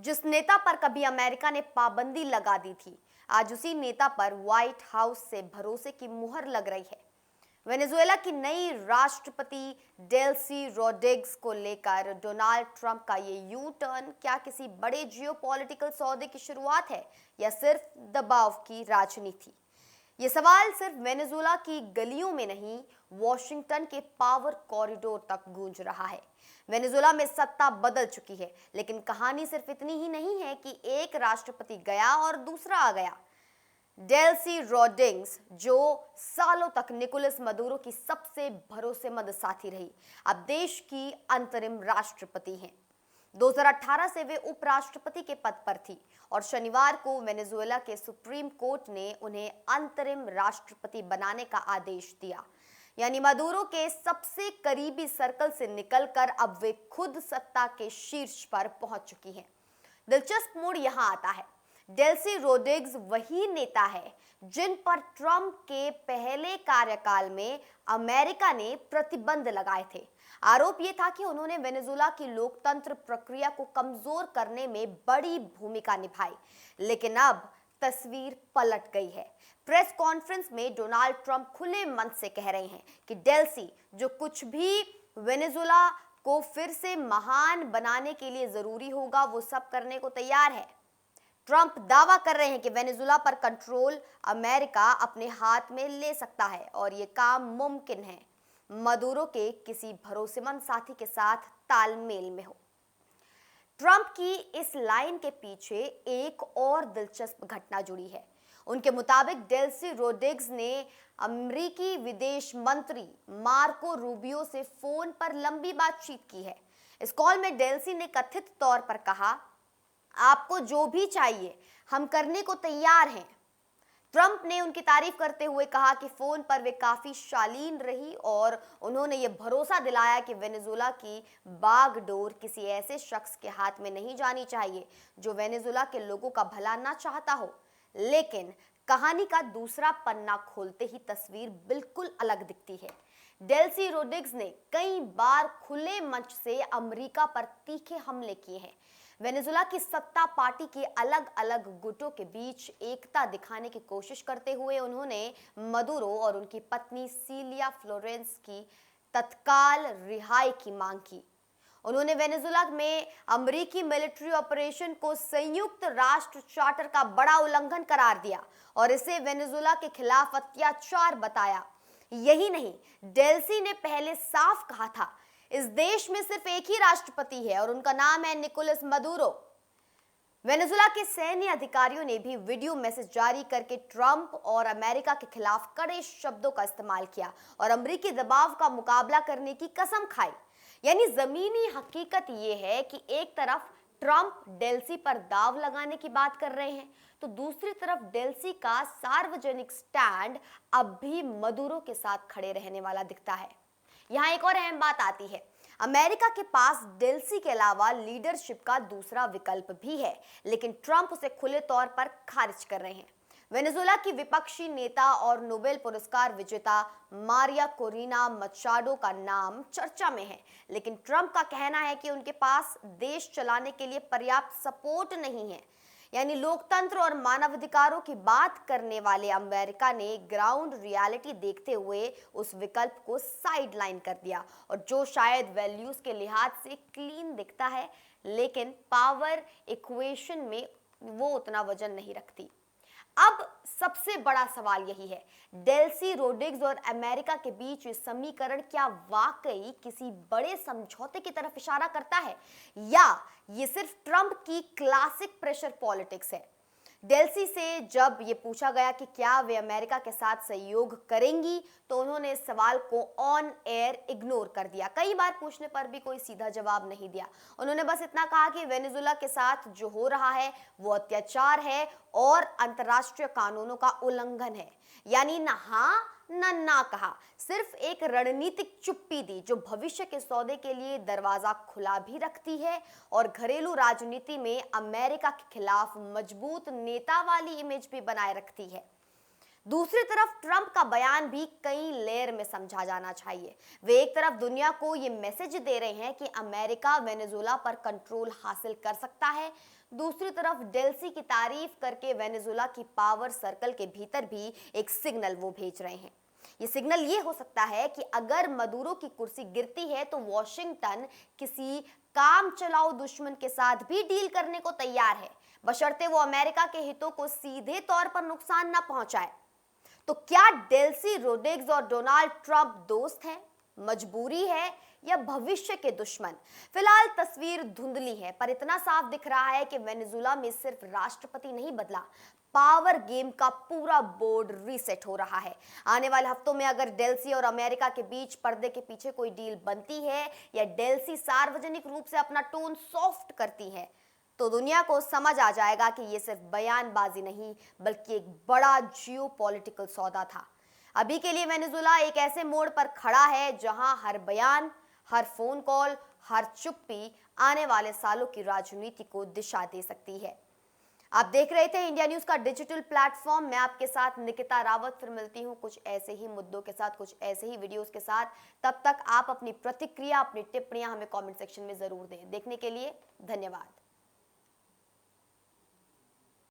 जिस नेता पर कभी अमेरिका ने पाबंदी लगा दी थी, आज उसी नेता पर व्हाइट हाउस से भरोसे की मुहर लग रही है। वेनेजुएला की नई राष्ट्रपति डेल्सी रोड्रिग्स को लेकर डोनाल्ड ट्रंप का ये यू टर्न क्या किसी बड़े जियोपॉलिटिकल सौदे की शुरुआत है या सिर्फ दबाव की राजनीति? ये सवाल सिर्फ वेनेजुएला की गलियों में नहीं, वॉशिंगटन के पावर कॉरिडोर तक गूंज रहा है। वेनेजुएला में सत्ता बदल चुकी है, लेकिन कहानी सिर्फ इतनी ही नहीं है कि एक राष्ट्रपति गया और दूसरा आ गया। डेल्सी रोड्रिग्स, जो सालों तक निकोलस मदुरो की सबसे भरोसेमंद साथी रही, अब देश की अंतरिम राष्ट्रपति हैं। 2018 से वे उपराष्ट्रपति के पद पर थी और शनिवार को वेनेजुएला के सुप्रीम कोर्ट ने उन्हें अंतरिम राष्ट्रपति बनाने का आदेश दिया। यानी मदुरो के सबसे करीबी सर्कल से निकलकर अब वे खुद सत्ता के शीर्ष पर पहुंच चुकी हैं। दिलचस्प मोड़ यहां आता है। डेल्सी रोड्रिग्स वही नेता है जिन पर ट्रंप के पहले कार्यकाल में अमेरिका ने प्रतिबंध लगाए थे। आरोप यह था कि उन्होंने वेनेजुएला की लोकतंत्र प्रक्रिया को कमजोर करने में बड़ी भूमिका निभाई। लेकिन अब तस्वीर पलट गई है। प्रेस कॉन्फ्रेंस में डोनाल्ड ट्रंप खुले मन से कह रहे हैं कि डेल्सी, जो कुछ भी वेनेजुएला को फिर से महान बनाने के लिए जरूरी होगा, वो सब करने को तैयार है। ट्रंप दावा कर रहे हैं कि वेनेजुएला पर कंट्रोल अमेरिका अपने हाथ में ले सकता है और ये काम मुमकिन है मदुरो के किसी भरोसेमंद साथी के साथ तालमेल में हो। ट्रंप की इस लाइन के पीछे एक और दिलचस्प घटना जुड़ी है। उनके मुताबिक डेल्सी रोड्रिग्स ने अमेरिकी विदेश मंत्री मार्को रूबियो से फोन पर लंबी बातचीत की है। इस कॉल में डेल्सी ने कथित तौर पर कहा, आपको जो भी चाहिए हम करने को तैयार हैं। ट्रंप ने उनकी तारीफ करते हुए कहा कि फोन पर वे काफी शालीन रही और उन्होंने ये भरोसा दिलाया कि वेनेजुएला की बागडोर किसी ऐसे शख्स के हाथ में नहीं जानी चाहिए जो वेनेजुएला के लोगों का भला ना चाहता हो। लेकिन कहानी का दूसरा पन्ना खोलते ही तस्वीर बिल्कुल अलग दिखती है। डेल्सी रोड्रिग्स ने कई बार खुले मंच से अमेरिका पर तीखे हमले किए हैं। वेनेजुएला की सत्ता पार्टी के अलग अलग गुटों के बीच एकता दिखाने की कोशिश करते हुए उन्होंने मदुरो और उनकी पत्नी सिलिया फ्लोरेंस की तत्काल रिहाई की मांग की। उन्होंने वेनेजुएला में अमेरिकी मिलिट्री ऑपरेशन को संयुक्त राष्ट्र चार्टर का बड़ा उल्लंघन करार दिया और इसे वेनेजुएला के खिलाफ अत्याचार बताया। यही नहीं, डेल्सी ने पहले साफ कहा था, इस देश में सिर्फ एक ही राष्ट्रपति है और उनका नाम है निकोलस मदुरो। वेनेजुएला के सैन्य अधिकारियों ने भी वीडियो मैसेज जारी करके ट्रंप और अमेरिका के खिलाफ कड़े शब्दों का इस्तेमाल किया और अमेरिकी दबाव का मुकाबला करने की कसम खाई। यानी जमीनी हकीकत यह है कि एक तरफ ट्रंप डेल्सी पर दाव लगाने की बात कर रहे हैं, तो दूसरी तरफ डेल्सी का सार्वजनिक स्टैंड अब भी मदुरो के साथ खड़े रहने वाला दिखता है। यहाँ एक और अहम बात आती है, अमेरिका के पास डेल्सी के अलावा लीडरशिप का दूसरा विकल्प भी है, लेकिन ट्रंप उसे खुले तौर पर खारिज कर रहे हैं। वेनेजुएला की विपक्षी नेता और नोबेल पुरस्कार विजेता मारिया कोरिना मचाडो का नाम चर्चा में है, लेकिन ट्रंप का कहना है कि उनके पास देश चलाने के लिए पर्याप्त सपोर्ट नहीं है। यानी लोकतंत्र और मानवाधिकारों की बात करने वाले अमेरिका ने ग्राउंड रियलिटी देखते हुए उस विकल्प को साइडलाइन कर दिया, और जो शायद वैल्यूज के लिहाज से क्लीन दिखता है, लेकिन पावर इक्वेशन में वो उतना वजन नहीं रखती। अब सबसे बड़ा सवाल यही है, डेल्सी रोड्रिग्स और अमेरिका के बीच ये समीकरण क्या वाकई किसी बड़े समझौते की तरफ इशारा करता है या ये सिर्फ ट्रंप की क्लासिक प्रेशर पॉलिटिक्स है? डेल्सी से जब ये पूछा गया कि क्या वे अमेरिका के साथ सहयोग करेंगी, तो उन्होंने इस सवाल को ऑन एयर इग्नोर कर दिया। कई बार पूछने पर भी कोई सीधा जवाब नहीं दिया। उन्होंने बस इतना कहा कि वेनेजुएला के साथ जो हो रहा है वो अत्याचार है और अंतर्राष्ट्रीय कानूनों का उल्लंघन है। यानी ना हाँ ना कहा, सिर्फ एक रणनीतिक चुप्पी दी जो भविष्य के सौदे के लिए दरवाजा खुला भी रखती है और घरेलू राजनीति में अमेरिका के खिलाफ मजबूत नेता वाली इमेज भी बनाए रखती है। दूसरी तरफ ट्रंप का बयान भी कई लेयर में समझा जाना चाहिए। वे एक तरफ दुनिया को ये मैसेज दे रहे हैं कि अमेरिका वेनेजुएला पर कंट्रोल हासिल कर सकता है, दूसरी तरफ डेल्सी की तारीफ करके वेनेजुएला की पावर सर्कल के भीतर भी एक सिग्नल वो भेज रहे हैं। ये सिग्नल ये हो सकता है कि अगर मदुरो की कुर्सी गिरती है तो वॉशिंगटन किसी काम चलाओ दुश्मन के साथ भी डील करने को तैयार है, बशर्ते वो अमेरिका के हितों को सीधे तौर पर नुकसान न पहुंचाए। तो क्या डेल्सी रोड्रिग्स और डोनाल्ड ट्रंप दोस्त हैं, मजबूरी है या भविष्य के दुश्मन? फिलहाल तस्वीर धुंधली है, पर इतना साफ दिख रहा है कि वेनेजुएला में सिर्फ राष्ट्रपति नहीं बदला, पावर गेम का पूरा बोर्ड रीसेट हो रहा है। आने वाले हफ्तों में अगर डेल्सी और अमेरिका के बीच पर्दे के पीछे कोई डील बनती है या डेल्सी सार्वजनिक रूप से अपना टोन सॉफ्ट करती है, तो दुनिया को समझ आ जाएगा कि ये सिर्फ बयानबाजी नहीं बल्कि एक बड़ा जियोपॉलिटिकल सौदा था। अभी के लिए वेनेजुएला एक ऐसे मोड़ पर खड़ा है जहां हर बयान, हर फोन कॉल, हर चुप्पी आने वाले सालों की राजनीति को दिशा दे सकती है। आप देख रहे थे इंडिया न्यूज का डिजिटल प्लेटफॉर्म। मैं आपके साथ निकिता रावत फिर मिलती हूं कुछ ऐसे ही मुद्दों के साथ, कुछ ऐसे ही वीडियोस के साथ। तब तक आप अपनी प्रतिक्रिया, अपनी टिप्पणियां हमें कमेंट सेक्शन में जरूर दें। देखने के लिए धन्यवाद।